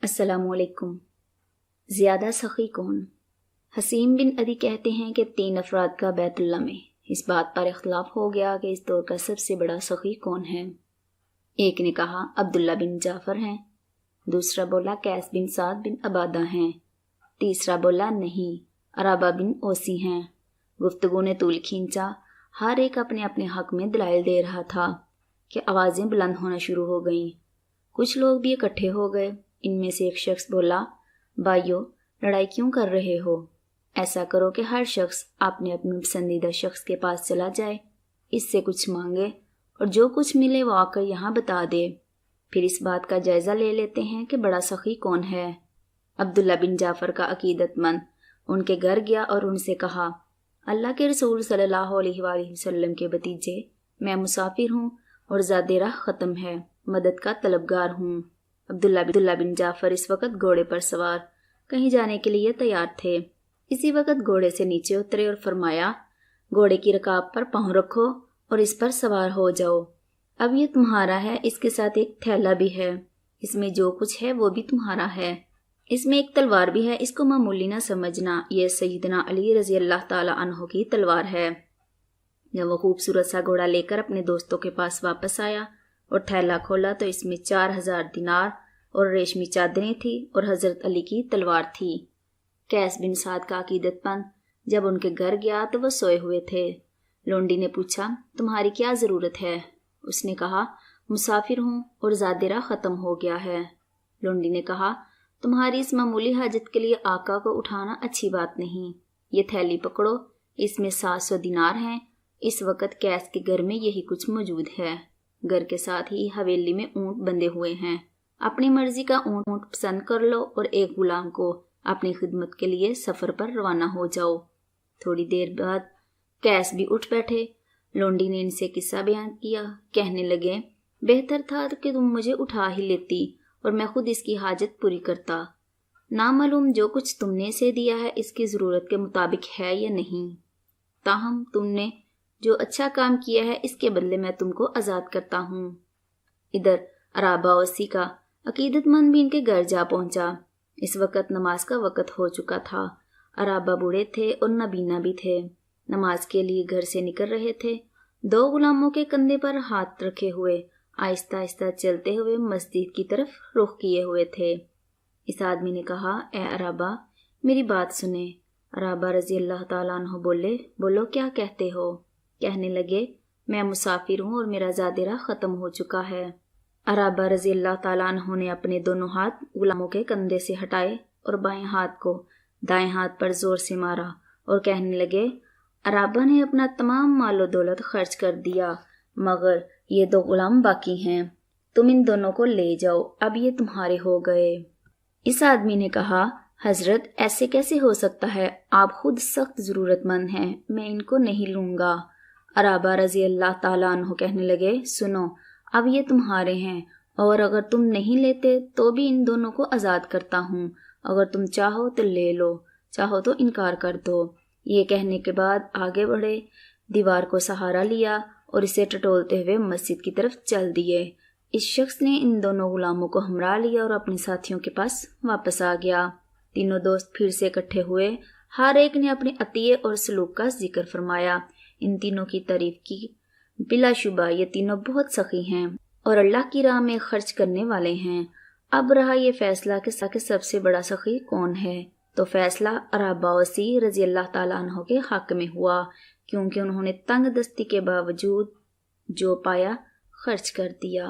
अस्सलाम वालेकुम। ज़्यादा सखी कौन? हसीम बिन अदी कहते हैं कि 3 अफराद का बैतुल्लाह में इस बात पर इख्तलाफ हो गया कि इस दौर का सबसे बड़ा सखी कौन है। एक ने कहा अब्दुल्ला बिन जाफ़र हैं, दूसरा बोला कैस बिन साद बिन अबादा हैं, तीसरा बोला नहीं, अराबा बिन ओसी हैं। गुफ्तगू ने तूल खींचा। हर एक अपने अपने हक में दलाइल दे रहा था कि आवाज़ें बुलंद होना शुरू हो गईं। कुछ लोग भी इकट्ठे हो गए। इनमें से एक शख्स बोला, भाइयों, लड़ाई क्यों कर रहे हो? ऐसा करो कि हर शख्स अपने अपने पसंदीदा शख्स के पास चला जाए, इससे कुछ मांगे और जो कुछ मिले वो आकर यहाँ बता दे। फिर इस बात का जायज़ा ले लेते हैं कि बड़ा सखी कौन है। अब्दुल्ला बिन जाफ़र का अकीदतमंद उनके घर गया और उनसे कहा, अल्लाह के रसूल सल्लल्लाहु अलैहि वसल्लम के भतीजे, मैं मुसाफिर हूँ और ज़ादे राह ख़त्म है, मदद का तलबगार हूँ। अब्दुल्ला बिन जाफ़र इस वक्त घोड़े पर सवार कहीं जाने के लिए तैयार थे। इसी वक्त घोड़े से नीचे उतरे और फरमाया, घोड़े की रकाब पर पाँव रखो और इस पर सवार हो जाओ। अब ये तुम्हारा है, इसके साथ एक थैला भी है, इसमें जो कुछ है वो भी तुम्हारा है। इसमें एक तलवार भी है, इसको मामूली ना समझना, ये सैयदना अली रज़ी अल्लाह ताला अन्हु की तलवार है। जब वो खूबसूरत सा घोड़ा लेकर अपने दोस्तों के पास वापस आया और थैला खोला तो इसमें 4000 दिनार और रेशमी चादरें थी और हजरत अली की तलवार थी। कैस बिन साद का अकीदतमंद जब उनके घर गया तो वह सोए हुए थे। लोंडी ने पूछा, तुम्हारी क्या ज़रूरत है? उसने कहा, मुसाफिर हूँ और ज़ादिरा ख़त्म हो गया है। लोंडी ने कहा, तुम्हारी इस मामूली हाजत के लिए आका को उठाना अच्छी बात नहीं। ये थैली पकड़ो, इसमें 700 दिनार हैं। इस वक्त कैस के घर में यही कुछ मौजूद है। घर के साथ ही हवेली में ऊँट बंधे हुए हैं। अपनी मर्जी का ऊँट पसंद कर लो और एक गुलाम को अपनी खिदमत के लिए सफ़र पर रवाना हो जाओ। थोड़ी देर बाद कैस भी उठ बैठे। लोंडी ने इनसे किस्सा बयान किया। कहने लगे, बेहतर था कि तुम मुझे उठा ही लेती और मैं खुद इसकी हाजत पूरी करता। नामालूम जो कुछ तुमने इसे दिया है इसकी ज़रूरत के मुताबिक है या नहीं, ताहम तुमने जो अच्छा काम किया है इसके बदले मैं तुमको आज़ाद करता हूँ। इधर अराबा ओसी का अकीदतमंद भी इनके घर जा पहुंचा। इस वक्त नमाज का वक्त हो चुका था। अराबा बूढ़े थे और नबीना भी थे। नमाज के लिए घर से निकल रहे थे। 2 गुलामों के कंधे पर हाथ रखे हुए आहिस्ता आहिस्ता चलते हुए मस्जिद की तरफ रुख किए हुए थे। इस आदमी ने कहा, ए अराबा, मेरी बात सुने। अराबा रजी अल्लाह ताला अन्हु बोले, बोलो क्या कहते हो? कहने लगे, मैं मुसाफिर हूँ और मेरा ज़ादिरा ख़त्म हो चुका है। अराबा रजी अल्लाह ताला अन्हु ने अपने दोनों हाथ गुलामों के कंधे से हटाए और बाएं हाथ को दाएं हाथ पर जोर से मारा और कहने लगे, अराबा ने अपना तमाम मालो दौलत खर्च कर दिया, मगर ये 2 गुलाम बाकी हैं। तुम इन दोनों को ले जाओ, अब ये तुम्हारे हो गए। इस आदमी ने कहा, हजरत, ऐसे कैसे हो सकता है? आप खुद सख्त ज़रूरतमंद हैं, मैं इनको नहीं लूँगा। अराबा रजी अल्लाह ताला अन्हु कहने लगे, सुनो, अब ये तुम्हारे हैं और अगर तुम नहीं लेते तो भी इन दोनों को आज़ाद करता हूँ। अगर तुम चाहो तो ले लो, चाहो तो इनकार कर दो। ये कहने के बाद आगे बढ़े, दीवार को सहारा लिया और इसे टटोलते हुए मस्जिद की तरफ चल दिए। इस शख्स ने इन दोनों गुलामों को हमरा लिया और अपने साथियों के पास वापस आ गया। तीनों दोस्त फिर से इकट्ठे हुए। हर एक ने अपने अतिये और सलूक का जिक्र फरमाया। इन तीनों की तारीफ की। बिलाशुबा ये तीनों बहुत सखी हैं और अल्लाह की राह में खर्च करने वाले हैं। अब रहा ये फैसला कि सबसे बड़ा सखी कौन है, तो फैसला अराबा ओसी रजी अल्लाह ताला अन्हु के हक में हुआ, क्योंकि उन्होंने तंग दस्ती के बावजूद जो पाया खर्च कर दिया।